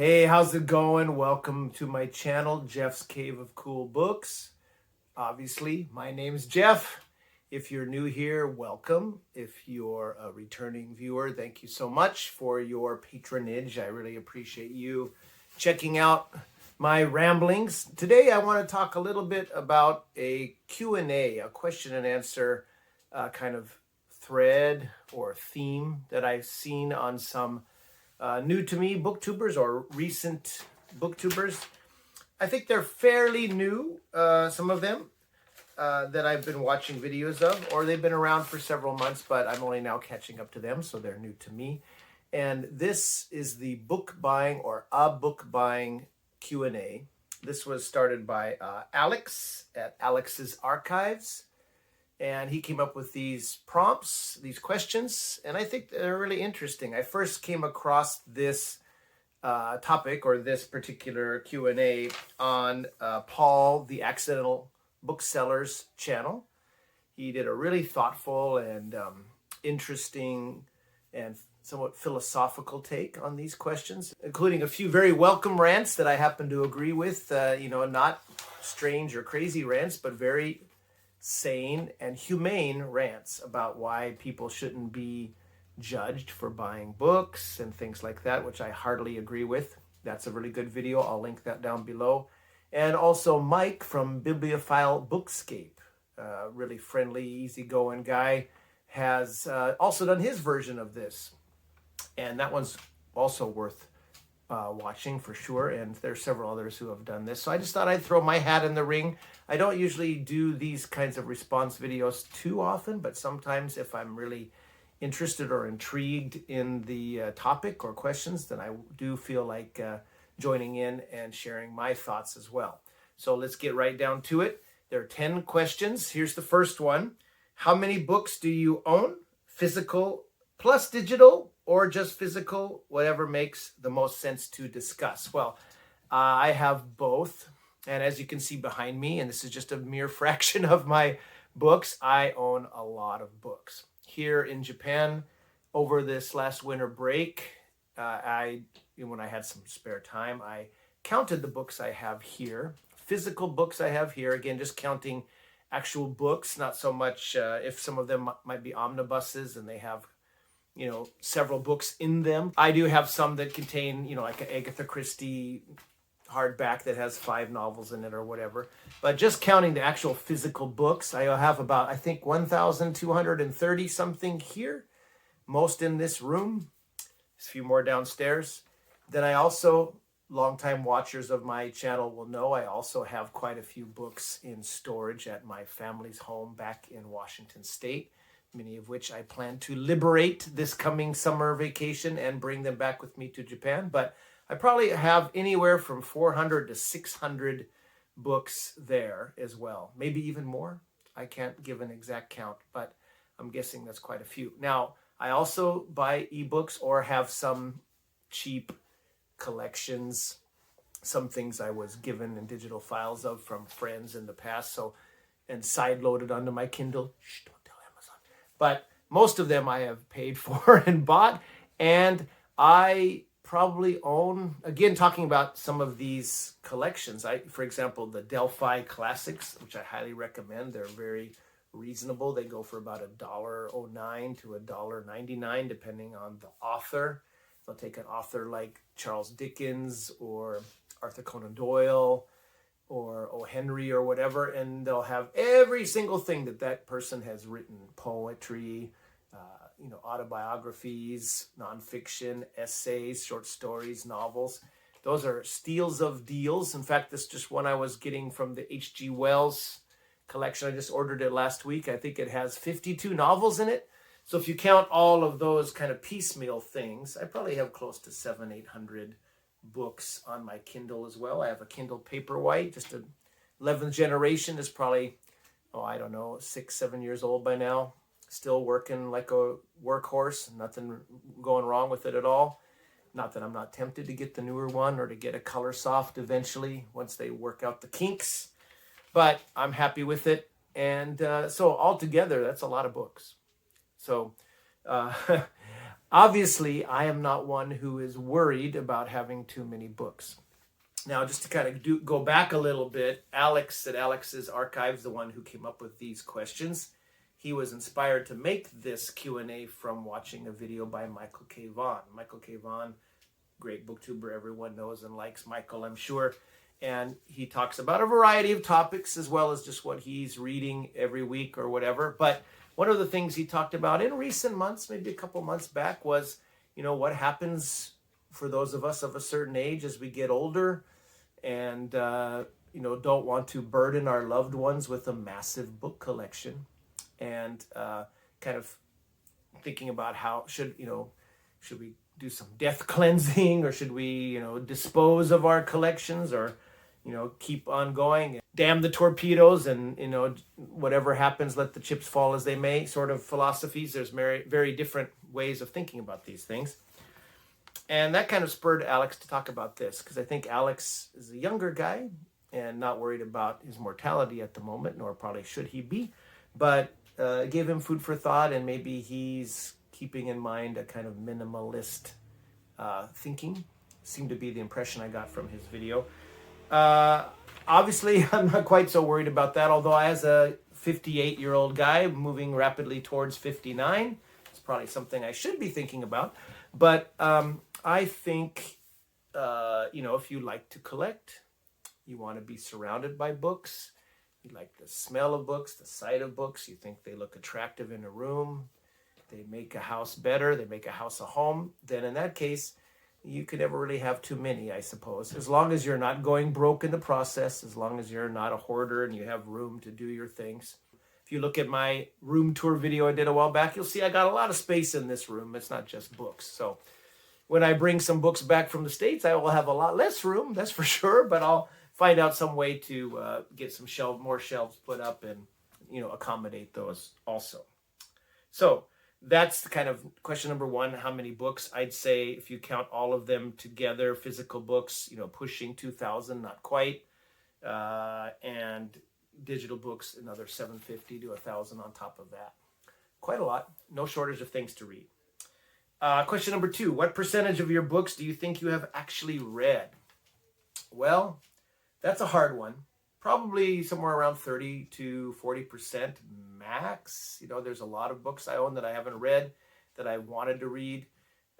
Hey, how's it going? Welcome to my channel, Jeff's Cave of Cool Books. Obviously, my name's Jeff. If you're new here, welcome. If you're a returning viewer, thank you so much for your patronage. I really appreciate you checking out my ramblings. Today, I want to talk a little bit about a Q&A, a question and answer kind of thread or theme that I've seen on some new to me booktubers or recent booktubers. I think they're fairly new, some of them that I've been watching videos of, or they've been around for several months, but I'm only now catching up to them, so they're new to me. And this is the book buying or a book buying Q&A. This was started by Alex at Alex's Archives. And he came up with these prompts, these questions, and I think they're really interesting. I first came across this topic or this particular Q&A on Paul, the Accidental Bookseller's channel. He did a really thoughtful and interesting and somewhat philosophical take on these questions, including a few very welcome rants that I happen to agree with, not strange or crazy rants, but very sane and humane rants about why people shouldn't be judged for buying books and things like that, which I heartily agree with. That's a really good video. I'll link that down below. And also Mike from Bibliophile Bookscape, really friendly, easygoing guy, has also done his version of this. And that one's also worth watching for sure, and there's several others who have done this. So I just thought I'd throw my hat in the ring. I don't usually do these kinds of response videos too often, but sometimes if I'm really interested or intrigued in the topic or questions, then I do feel like joining in and sharing my thoughts as well. So let's get right down to it. There are 10 questions. Here's the first one. How many books do you own? Physical plus digital, or just physical, whatever makes the most sense to discuss. Well, I have both. And as you can see behind me, and this is just a mere fraction of my books, I own a lot of books. Here in Japan, over this last winter break, when I had some spare time, I counted the books I have here, physical books I have here, again, just counting actual books, not so much if some of them might be omnibuses and they have several books in them. I do have some that contain, like an Agatha Christie hardback that has 5 novels in it or whatever. But just counting the actual physical books, I have about, I think, 1,230 something here. Most in this room. There's a few more downstairs. Then I also, longtime watchers of my channel will know, I also have quite a few books in storage at my family's home back in Washington State, many of which I plan to liberate this coming summer vacation and bring them back with me to Japan. But I probably have anywhere from 400 to 600 books there as well. Maybe even more. I can't give an exact count, but I'm guessing that's quite a few. Now, I also buy ebooks or have some cheap collections, some things I was given in digital files of from friends in the past, and side-loaded onto my Kindle. Shh, don't tell Amazon. But most of them I have paid for and bought, and I probably own, again, talking about some of these collections, for example, the Delphi Classics, which I highly recommend. They're very reasonable. They go for about $1.09 to $1.99, depending on the author. They'll take an author like Charles Dickens or Arthur Conan Doyle or O. Henry or whatever, and they'll have every single thing that person has written: poetry, autobiographies, nonfiction, essays, short stories, novels. Those are steals of deals. In fact, this is just one I was getting from the H.G. Wells collection. I just ordered it last week. I think it has 52 novels in it. So if you count all of those kind of piecemeal things, I probably have close to 700-800 books on my Kindle as well. I have a Kindle Paperwhite, just an 11th generation, is probably, 6-7 years old by now. Still working like a workhorse. Nothing going wrong with it at all. Not that I'm not tempted to get the newer one or to get a Color Soft eventually once they work out the kinks. But I'm happy with it. And so altogether, that's a lot of books. So Obviously, I am not one who is worried about having too many books. Now, just to kind of go back a little bit, Alex at Alex's Archives, the one who came up with these questions, he was inspired to make this Q&A from watching a video by Michael K. Vaughan. Michael K. Vaughan, great booktuber, everyone knows and likes Michael, I'm sure. And he talks about a variety of topics as well as just what he's reading every week or whatever. But one of the things he talked about in recent months, maybe a couple months back, was, what happens for those of us of a certain age as we get older and, don't want to burden our loved ones with a massive book collection. And kind of thinking about how should we do some death cleansing, or should we, dispose of our collections, or, keep on going, damn the torpedoes, and, whatever happens, let the chips fall as they may sort of philosophies. There's very, very different ways of thinking about these things. And that kind of spurred Alex to talk about this, because I think Alex is a younger guy and not worried about his mortality at the moment, nor probably should he be, but gave him food for thought, and maybe he's keeping in mind a kind of minimalist thinking. Seemed to be the impression I got from his video. Obviously, I'm not quite so worried about that, although as a 58-year-old guy moving rapidly towards 59, it's probably something I should be thinking about. But I think, if you like to collect, you want to be surrounded by books, you like the smell of books, the sight of books, you think they look attractive in a room, they make a house better, they make a house a home, then in that case, you could never really have too many, I suppose. As long as you're not going broke in the process, as long as you're not a hoarder and you have room to do your things. If you look at my room tour video I did a while back, you'll see I got a lot of space in this room. It's not just books. So when I bring some books back from the States, I will have a lot less room, that's for sure, but I'll find out some way to get some more shelves put up and, accommodate those also. So that's the kind of question number one, how many books? I'd say if you count all of them together, physical books, pushing 2,000, not quite, and digital books, another 750 to 1,000 on top of that. Quite a lot. No shortage of things to read. Question number two, what percentage of your books do you think you have actually read? Well, that's a hard one. Probably somewhere around 30 to 40% max. There's a lot of books I own that I haven't read that I wanted to read.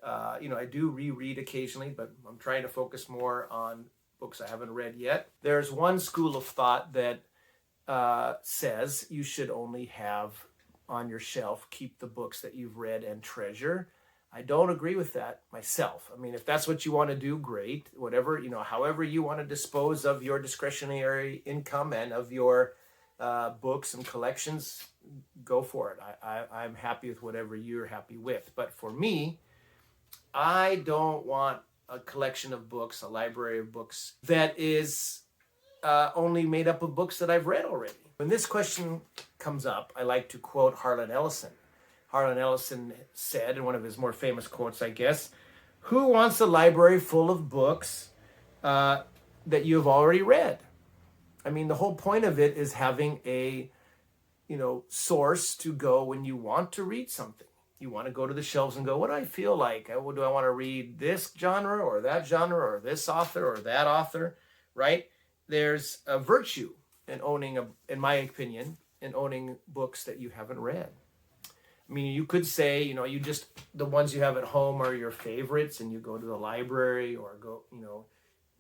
I do reread occasionally, but I'm trying to focus more on books I haven't read yet. There's one school of thought that says you should only have on your shelf, keep the books that you've read and treasure. I don't agree with that myself. I mean, if that's what you want to do, great. Whatever, however you want to dispose of your discretionary income and of your books and collections, go for it. I'm happy with whatever you're happy with. But for me, I don't want a collection of books, a library of books that is only made up of books that I've read already. When this question comes up, I like to quote Harlan Ellison. Harlan Ellison said, in one of his more famous quotes, I guess, "Who wants a library full of books that you have already read?" I mean, the whole point of it is having a, source to go when you want to read something. You want to go to the shelves and go, what do I feel like? Do I want to read this genre or that genre or this author or that author, right? There's a virtue in owning, in my opinion, in owning books that you haven't read. I mean, you could say, the ones you have at home are your favorites and you go to the library or go,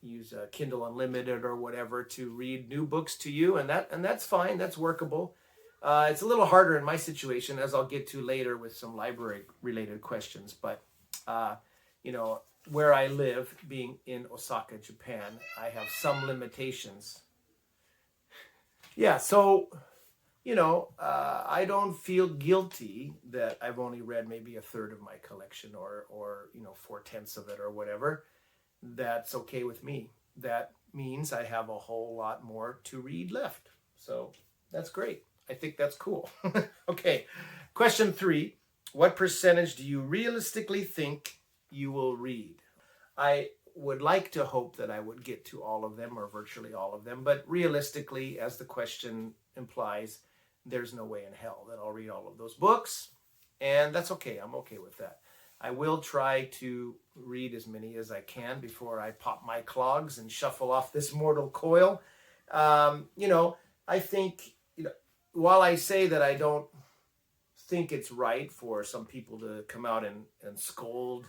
use Kindle Unlimited or whatever to read new books to you. And that's fine. That's workable. It's a little harder in my situation, as I'll get to later with some library related questions. But, where I live, being in Osaka, Japan, I have some limitations. Yeah. So, I don't feel guilty that I've only read maybe a third of my collection or 4/10 of it or whatever. That's okay with me. That means I have a whole lot more to read left. So that's great. I think that's cool. Okay. Question 3. What percentage do you realistically think you will read? I would like to hope that I would get to all of them or virtually all of them, but realistically, as the question implies, there's no way in hell that I'll read all of those books, and that's okay. I'm okay with that. I will try to read as many as I can before I pop my clogs and shuffle off this mortal coil. I think, while I say that I don't think it's right for some people to come out and scold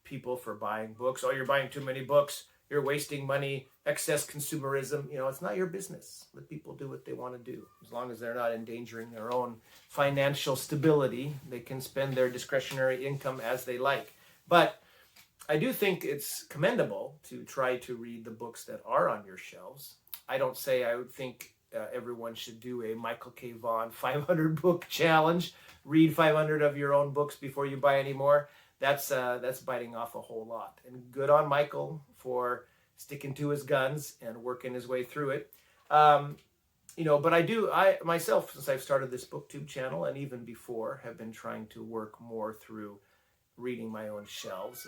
people for buying books. Oh, you're buying too many books. You're wasting money. Excess consumerism. It's not your business. Let people do what they want to do. As long as they're not endangering their own financial stability, they can spend their discretionary income as they like. But I do think it's commendable to try to read the books that are on your shelves. I don't say I would think everyone should do a Michael K. Vaughan 500 book challenge. Read 500 of your own books before you buy any more. That's biting off a whole lot. And good on Michael for sticking to his guns and working his way through it. But I myself, since I've started this BookTube channel and even before, have been trying to work more through reading my own shelves,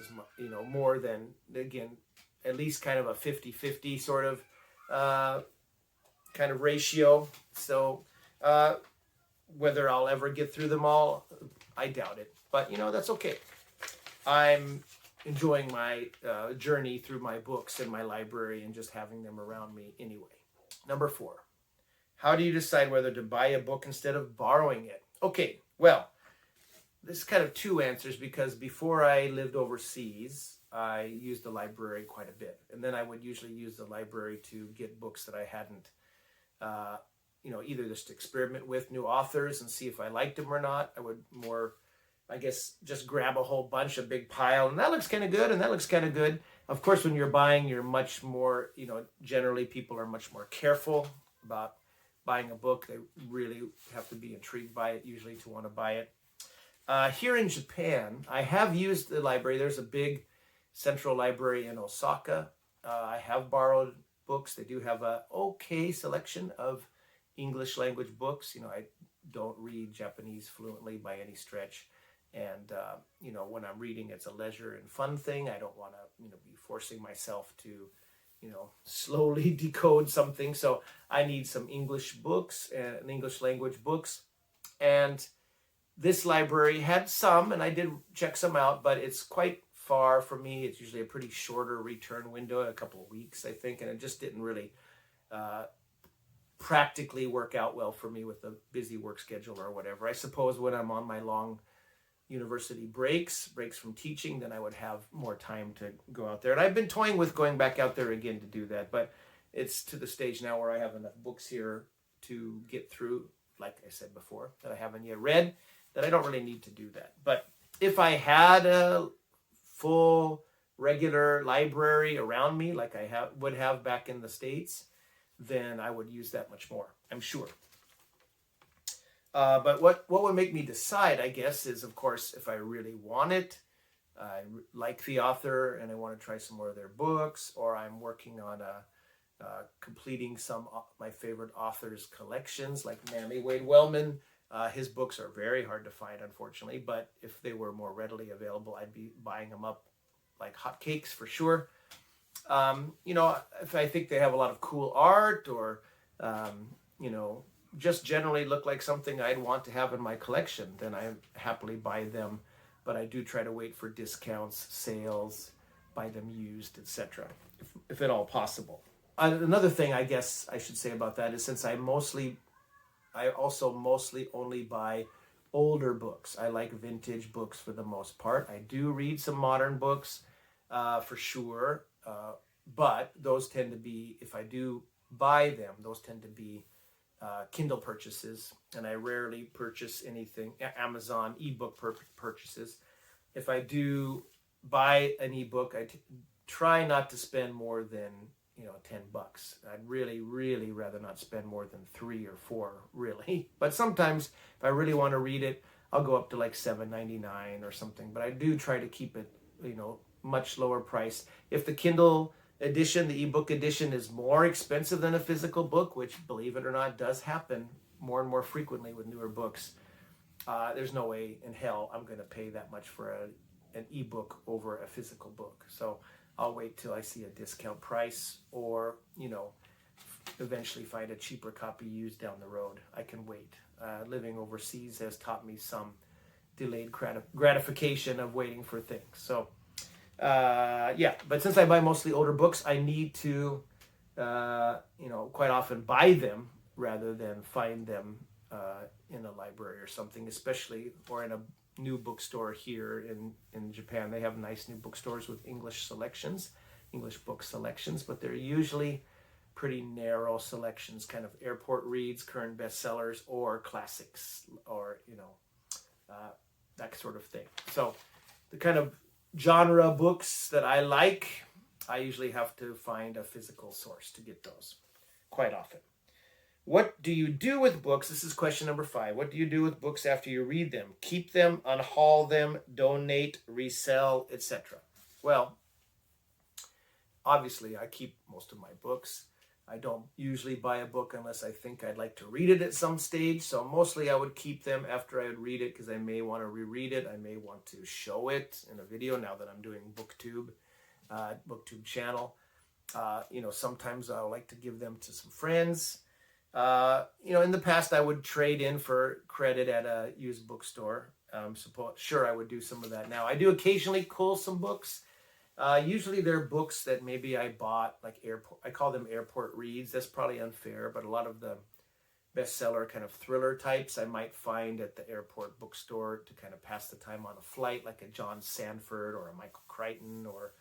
more than, again, at least kind of a 50-50 sort of kind of ratio. So whether I'll ever get through them all, I doubt it. But, that's okay. I'm enjoying my journey through my books in my library and just having them around me anyway. Number 4, how do you decide whether to buy a book instead of borrowing it? Okay, well, this is kind of 2 answers, because before I lived overseas, I used the library quite a bit. And then I would usually use the library to get books that I hadn't, either just experiment with new authors and see if I liked them or not. I would more, I guess, just grab a whole bunch, a big pile, and that looks kind of good, and that looks kind of good. Of course, when you're buying, you're much more, generally people are much more careful about buying a book. They really have to be intrigued by it usually to want to buy it. Here in Japan, I have used the library. There's a big central library in Osaka. I have borrowed books. They do have a okay selection of English language books. I don't read Japanese fluently by any stretch. And, when I'm reading, it's a leisure and fun thing. I don't want to, be forcing myself to, slowly decode something. So I need some English books and English language books. And this library had some, and I did check some out, but it's quite far from me. It's usually a pretty shorter return window, a couple of weeks, I think. And it just didn't really practically work out well for me with the busy work schedule or whatever. I suppose when I'm on my long university breaks from teaching, then I would have more time to go out there. And I've been toying with going back out there again to do that, but it's to the stage now where I have enough books here to get through, like I said before, that I haven't yet read, that I don't really need to do that. But if I had a full regular library around me, like I would have back in the States, then I would use that much more, I'm sure. But what would make me decide, I guess, is, of course, if I really want it, I like the author and I want to try some more of their books, or I'm working on completing some of my favorite authors' collections, like Mammy Wade Wellman. His books are very hard to find, unfortunately, but if they were more readily available, I'd be buying them up like hotcakes for sure. If I think they have a lot of cool art, or, just generally look like something I'd want to have in my collection, then I happily buy them. But I do try to wait for discounts, sales, buy them used, etc., if at all possible. Another thing I guess I should say about that is, since I also mostly only buy older books. I like vintage books for the most part. I do read some modern books for sure, but those tend to be, if I do buy them, those tend to be Kindle purchases, and I rarely purchase anything, Amazon ebook purchases. If I do buy an ebook, I try not to spend more than $10. I'd really, really rather not spend more than 3 or 4, really. But sometimes if I really want to read it, I'll go up to like $7.99 or something. But I do try to keep it, much lower price. If the Kindle edition, the ebook edition, is more expensive than a physical book, which, believe it or not, does happen more and more frequently with newer books, there's no way in hell I'm going to pay that much for an ebook over a physical book. So I'll wait till I see a discount price, or eventually find a cheaper copy used down the road. I can wait. Living overseas has taught me some delayed gratification of waiting for things. So yeah, but since I buy mostly older books, I need to quite often buy them rather than find them in a library or something, especially or in a new bookstore here in Japan. They have nice new bookstores with English book selections, but they're usually pretty narrow selections, kind of airport reads, current bestsellers, or classics, or that sort of thing. So the kind of genre books that I like, I usually have to find a physical source to get those quite often. What do you do with books? This is question number 5. What do you do with books after you read them? Keep them, unhaul them, donate, resell, etc. Well, obviously I keep most of my books. I don't usually buy a book unless I think I'd like to read it at some stage. So mostly I would keep them after I would read it because I may want to reread it. I may want to show it in a video now that I'm doing BookTube channel. Sometimes I like to give them to some friends. In the past I would trade in for credit at a used bookstore. Sure, I would do some of that now. I do occasionally cull some books. Usually they're books that maybe I bought, like I call them airport reads. That's probably unfair, but a lot of the bestseller kind of thriller types I might find at the airport bookstore to kind of pass the time on a flight, like a John Sanford or a Michael Crichton or,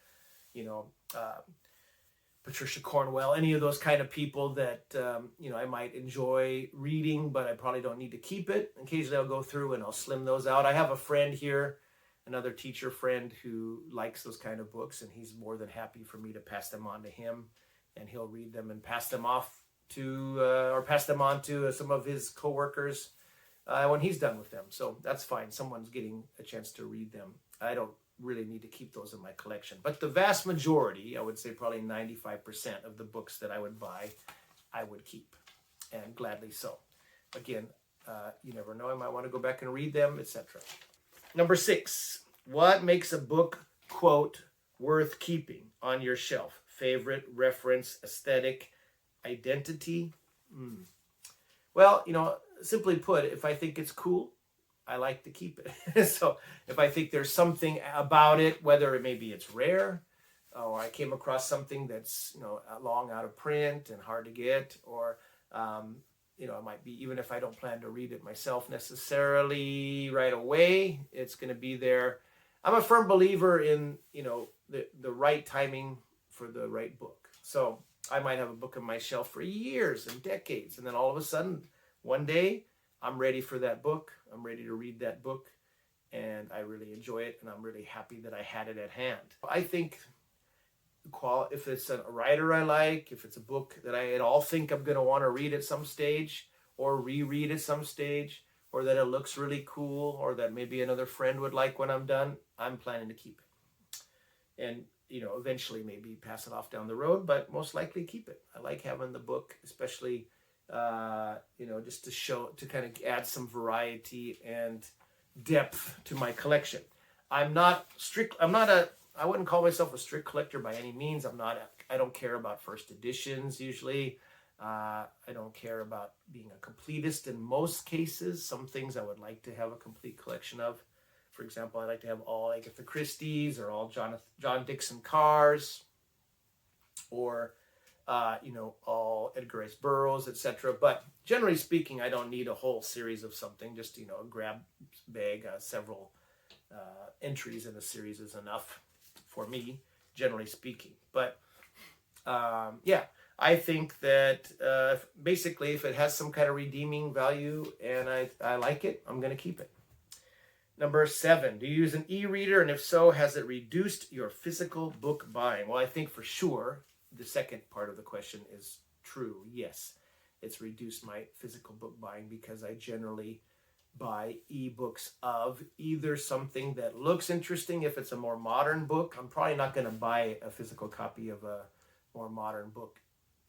Patricia Cornwell, any of those kind of people that, I might enjoy reading, but I probably don't need to keep it. Occasionally I'll go through and I'll slim those out. I have a friend here, another teacher friend who likes those kind of books, and he's more than happy for me to pass them on to him, and he'll read them and pass them on to some of his coworkers when he's done with them. So that's fine. Someone's getting a chance to read them. I don't really need to keep those in my collection. But the vast majority, I would say probably 95% of the books that I would buy, I would keep, and gladly so. Again, you never know. I might want to go back and read them, etc. Number 6, what makes a book, quote, worth keeping on your shelf? Favorite, reference, aesthetic, identity? Well, simply put, if I think it's cool, I like to keep it. So if I think there's something about it, whether it's rare, or I came across something that's, long out of print and hard to get, or it might be, even if I don't plan to read it myself necessarily right away, it's going to be there. I'm a firm believer in, the right timing for the right book. So I might have a book on my shelf for years and decades, and then all of a sudden, one day, I'm ready for that book. I'm ready to read that book, and I really enjoy it, and I'm really happy that I had it at hand. I think if it's a writer I like, if it's a book that I at all think I'm going to want to read at some stage or reread at some stage, or that it looks really cool, or that maybe another friend would like when I'm done, I'm planning to keep it. And, eventually maybe pass it off down the road, but most likely keep it. I like having the book, especially, just to kind of add some variety and depth to my collection. I wouldn't call myself a strict collector by any means. I don't care about first editions usually. I don't care about being a completist in most cases. Some things I would like to have a complete collection of. For example, I like to have all Agatha Christie's or all John Dixon Carrs, or all Edgar Rice Burroughs, etc. But generally speaking, I don't need a whole series of something. Just, a grab bag, several entries in a series is enough for me, generally speaking. But I think that basically if it has some kind of redeeming value and I like it, I'm going to keep it. Number 7, do you use an e-reader? And if so, has it reduced your physical book buying? Well, I think for sure the second part of the question is true. Yes, it's reduced my physical book buying because I generally buy ebooks of either something that looks interesting. If it's a more modern book, I'm probably not going to buy a physical copy of a more modern book,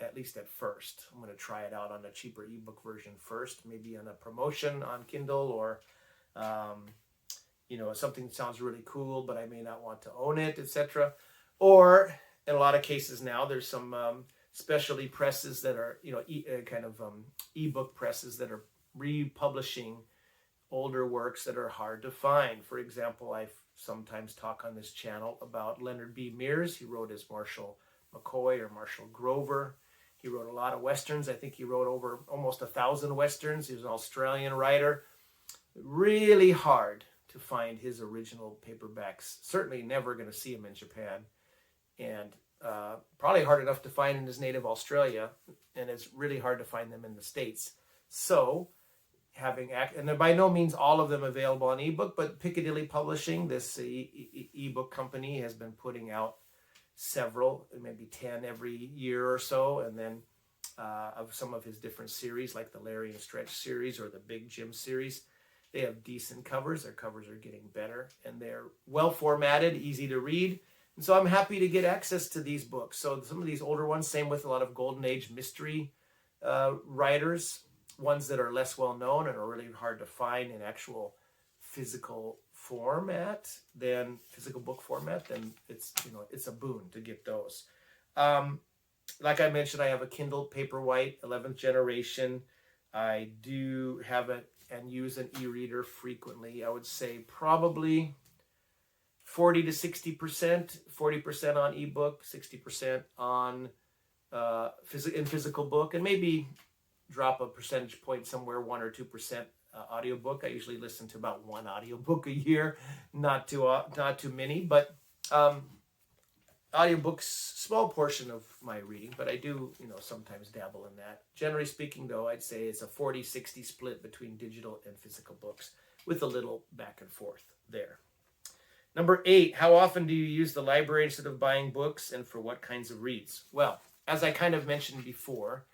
at least at first. I'm going to try it out on a cheaper ebook version first, maybe on a promotion on Kindle, or something that sounds really cool, but I may not want to own it, etc. Or in a lot of cases now, there's some specialty presses that are, ebook presses that are republishing older works that are hard to find. For example, I sometimes talk on this channel about Leonard B. Mears. He wrote as Marshall McCoy or Marshall Grover. He wrote a lot of Westerns. I think he wrote over almost 1,000 Westerns. He was an Australian writer. Really hard to find his original paperbacks. Certainly never going to see him in Japan. And probably hard enough to find in his native Australia. And it's really hard to find them in the States. So and they're by no means all of them available on ebook, but Piccadilly Publishing, this ebook company, has been putting out several, maybe 10 every year or so, and then of some of his different series, like the Larry and Stretch series or the Big Jim series. They have decent covers. Their covers are getting better, and they're well formatted, easy to read. And so I'm happy to get access to these books. So some of these older ones, same with a lot of Golden Age mystery writers, ones that are less well known and are really hard to find in actual physical format, physical book format, then it's a boon to get those. Like I mentioned, I have a Kindle Paperwhite 11th generation. I do have it and use an e-reader frequently. I would say probably 40 to 60%, 40% on ebook, 60% on physical book, and maybe drop a percentage point somewhere, 1 or 2% audiobook. I usually listen to about 1 audiobook a year, not too many, but audiobooks, small portion of my reading, but I do, sometimes dabble in that. Generally speaking, though, I'd say it's a 40-60 split between digital and physical books with a little back and forth there. Number 8, how often do you use the library instead of buying books, and for what kinds of reads? Well, as I kind of mentioned before,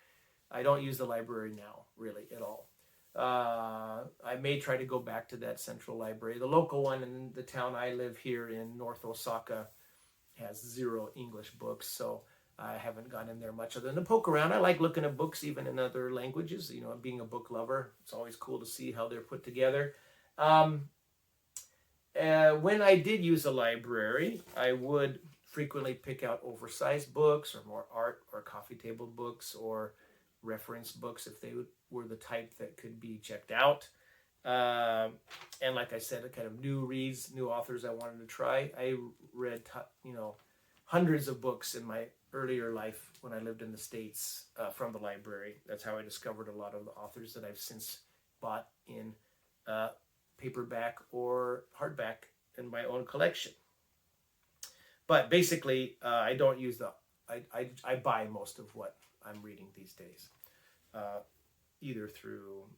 I don't use the library now, really, at all. I may try to go back to that central library. The local one in the town I live here in North Osaka has 0 English books, so I haven't gone in there much other than to poke around. I like looking at books even in other languages. Being a book lover, it's always cool to see how they're put together. When I did use a library, I would frequently pick out oversized books or more art or coffee table books or reference books if they were the type that could be checked out. And like I said, a kind of new reads, new authors I wanted to try. I read, hundreds of books in my earlier life when I lived in the States from the library. That's how I discovered a lot of the authors that I've since bought in paperback or hardback in my own collection. But basically, I don't use I buy most of what I'm reading these days, either through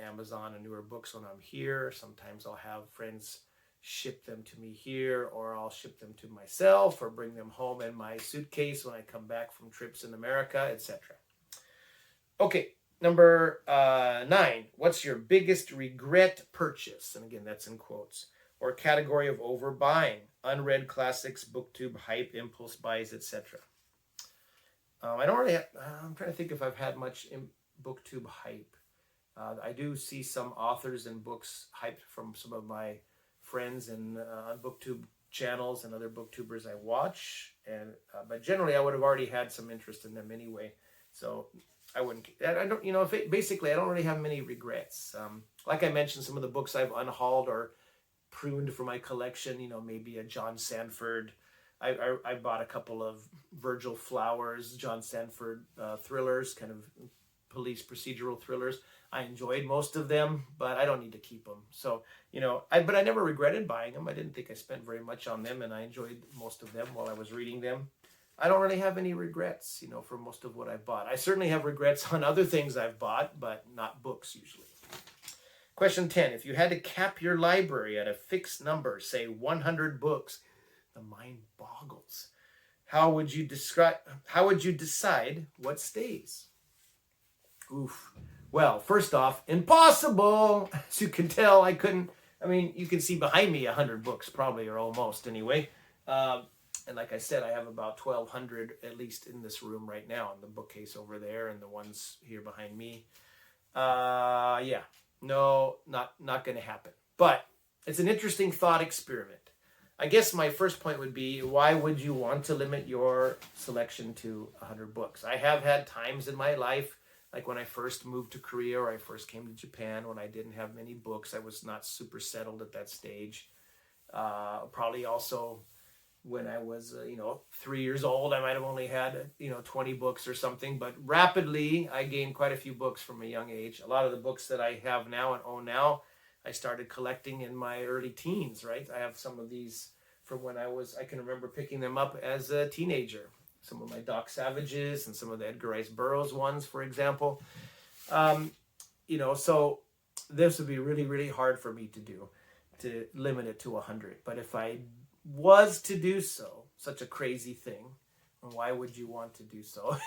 Amazon and newer books when I'm here. Sometimes I'll have friends ship them to me here, or I'll ship them to myself or bring them home in my suitcase when I come back from trips in America, etc. Okay, number 9. What's your biggest regret purchase? And again, that's in quotes. Or category of overbuying, unread classics, BookTube hype, impulse buys, etc. I don't really I'm trying to think if I've had much in BookTube hype. I do see some authors and books hyped from some of my friends and on BookTube channels and other BookTubers I watch, but generally I would have already had some interest in them anyway. So I wouldn't. I don't. Basically, I don't really have many regrets. Like I mentioned, some of the books I've unhauled or pruned for my collection. Maybe a John Sanford. I bought a couple of Virgil Flowers, John Sanford thrillers, kind of police procedural thrillers. I enjoyed most of them, but I don't need to keep them. So, but I never regretted buying them. I didn't think I spent very much on them, and I enjoyed most of them while I was reading them. I don't really have any regrets, for most of what I've bought. I certainly have regrets on other things I've bought, but not books usually. Question 10. If you had to cap your library at a fixed number, say 100 books, the mind boggles. How would you decide what stays? Oof. Well, first off, impossible. As you can tell, I couldn't. You can see behind me 100 books, probably, or almost anyway. And like I said, I have about 1,200 at least in this room right now, in the bookcase over there and the ones here behind me. No, not going to happen. But it's an interesting thought experiment. I guess my first point would be, why would you want to limit your selection to 100 books? I have had times in my life, Like when I first moved to Korea or I first came to Japan, when I didn't have many books, I was not super settled at that stage. Probably also when I was, 3 years old, I might have only had, 20 books or something. But rapidly, I gained quite a few books from a young age. A lot of the books that I have now and own now, I started collecting in my early teens, right? I have some of these from when I can remember picking them up as a teenager. Some of my Doc Savages and some of the Edgar Rice Burroughs ones, for example. So this would be really, really hard for me to do, to limit it to 100. But if I was to do so, such a crazy thing, why would you want to do so?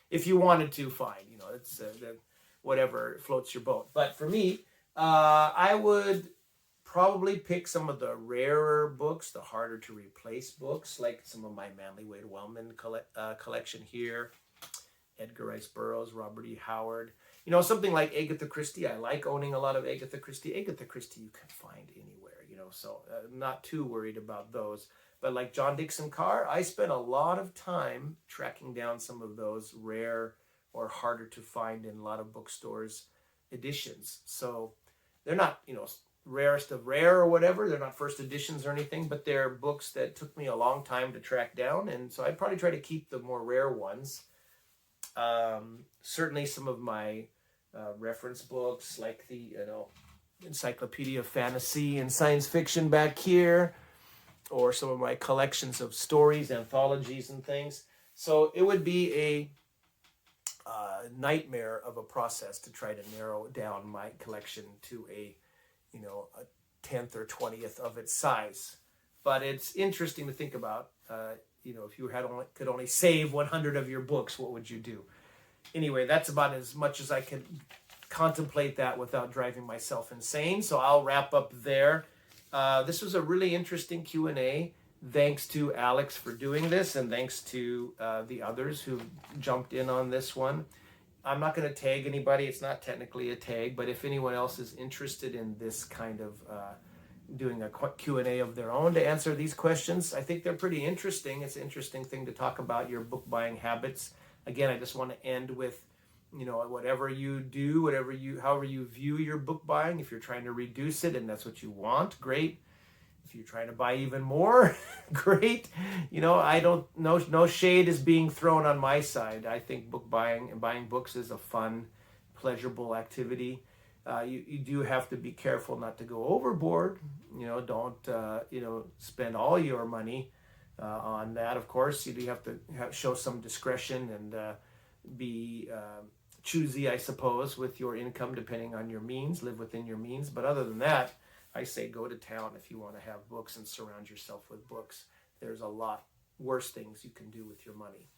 If you wanted to, fine. It's whatever floats your boat. But for me, I would probably pick some of the rarer books, the harder to replace books, like some of my Manly Wade Wellman collection here, Edgar Rice Burroughs, Robert E. Howard. Something like Agatha Christie. I like owning a lot of Agatha Christie. Agatha Christie you can find anywhere, so I'm not too worried about those. But like John Dixon Carr, I spent a lot of time tracking down some of those rare or harder to find in a lot of bookstores editions. So they're not, rarest of rare or whatever. They're not first editions or anything, but they're books that took me a long time to track down. And so I'd probably try to keep the more rare ones. Certainly some of my reference books, like the Encyclopedia of Fantasy and Science Fiction back here, or some of my collections of stories, anthologies and things. So it would be a nightmare of a process to try to narrow down my collection to a 10th or 20th of its size. But it's interesting to think about, if you could only save 100 of your books, what would you do? Anyway, that's about as much as I can contemplate that without driving myself insane. So I'll wrap up there. This was a really interesting Q&A. Thanks to Alex for doing this, and thanks to the others who jumped in on this one. I'm not going to tag anybody. It's not technically a tag, but if anyone else is interested in this kind of doing a Q&A of their own to answer these questions, I think they're pretty interesting. It's an interesting thing to talk about your book buying habits. Again, I just want to end with, whatever you do, however you view your book buying. If you're trying to reduce it and that's what you want, great. If you're trying to buy even more, great. I don't know, no shade is being thrown on my side. I think book buying and buying books is a fun, pleasurable activity. You do have to be careful not to go overboard. Don't spend all your money on that. Of course, you do have to show some discretion and be choosy, I suppose, with your income, depending on your means. Live within your means. But other than that, I say go to town if you want to have books and surround yourself with books. There's a lot worse things you can do with your money.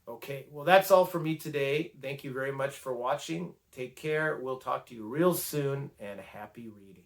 Okay, well, that's all for me today. Thank you very much for watching. Take care. We'll talk to you real soon, and happy reading.